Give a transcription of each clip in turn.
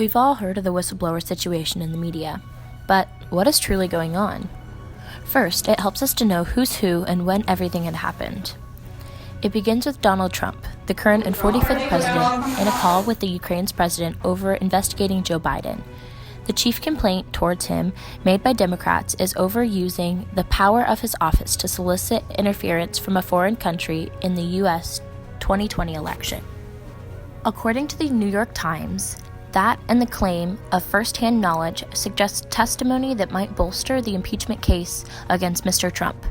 We've all heard of the whistleblower situation in the media, but what is truly going on? First, it helps us to know who's who and when everything had happened. It begins with Donald Trump, the current and 45th president, in a call with the Ukraine's president over investigating Joe Biden. The chief complaint towards him, made by Democrats, is over using the power of his office to solicit interference from a foreign country in the U.S. 2020 election. According to the New York Times, that and the claim of first-hand knowledge suggests testimony that might bolster the impeachment case against Mr. Trump,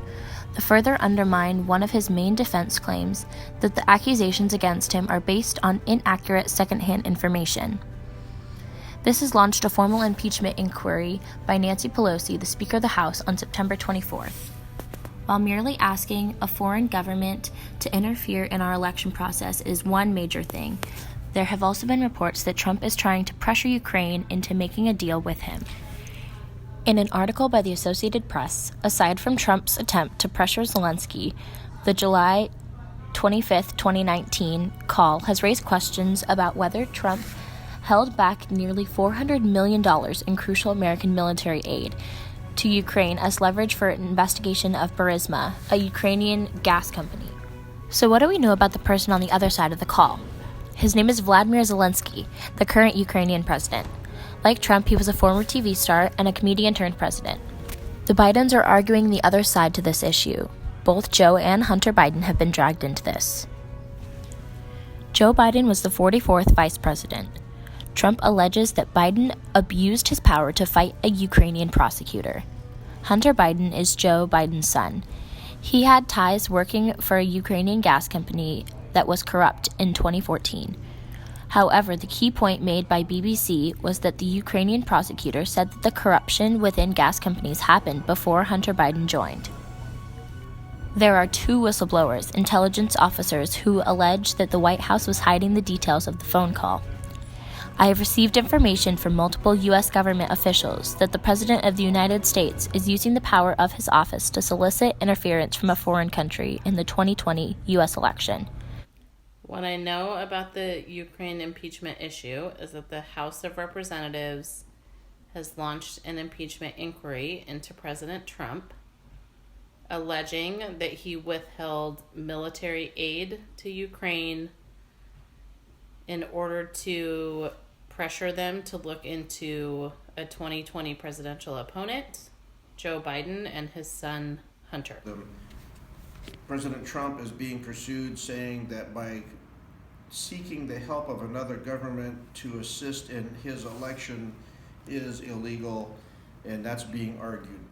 to further undermine one of his main defense claims that the accusations against him are based on inaccurate second-hand information. This has launched a formal impeachment inquiry by Nancy Pelosi, the Speaker of the House, on September 24th. While merely asking a foreign government to interfere in our election process is one major thing, there have also been reports that Trump is trying to pressure Ukraine into making a deal with him. In an article by the Associated Press, aside from Trump's attempt to pressure Zelensky, the July 25, 2019 call has raised questions about whether Trump held back nearly $400 million in crucial American military aid to Ukraine as leverage for an investigation of Burisma, a Ukrainian gas company. So what do we know about the person on the other side of the call? His name is Vladimir Zelensky, the current Ukrainian president. Like Trump, he was a former TV star and a comedian turned president. The Bidens are arguing the other side to this issue. Both Joe and Hunter Biden have been dragged into this. Joe Biden was the 44th vice president. Trump alleges that Biden abused his power to fight a Ukrainian prosecutor. Hunter Biden is Joe Biden's son. He had ties working for a Ukrainian gas company that was corrupt in 2014. However, the key point made by BBC was that the Ukrainian prosecutor said that the corruption within gas companies happened before Hunter Biden joined. There are two whistleblowers, intelligence officers, who allege that the White House was hiding the details of the phone call. I have received information from multiple U.S. government officials that the President of the United States is using the power of his office to solicit interference from a foreign country in the 2020 U.S. election. What I know about the Ukraine impeachment issue is that the House of Representatives has launched an impeachment inquiry into President Trump, alleging that he withheld military aid to Ukraine in order to pressure them to look into a 2020 presidential opponent, Joe Biden, and his son, Hunter. President Trump is being pursued, saying that by seeking the help of another government to assist in his election is illegal, and that's being argued.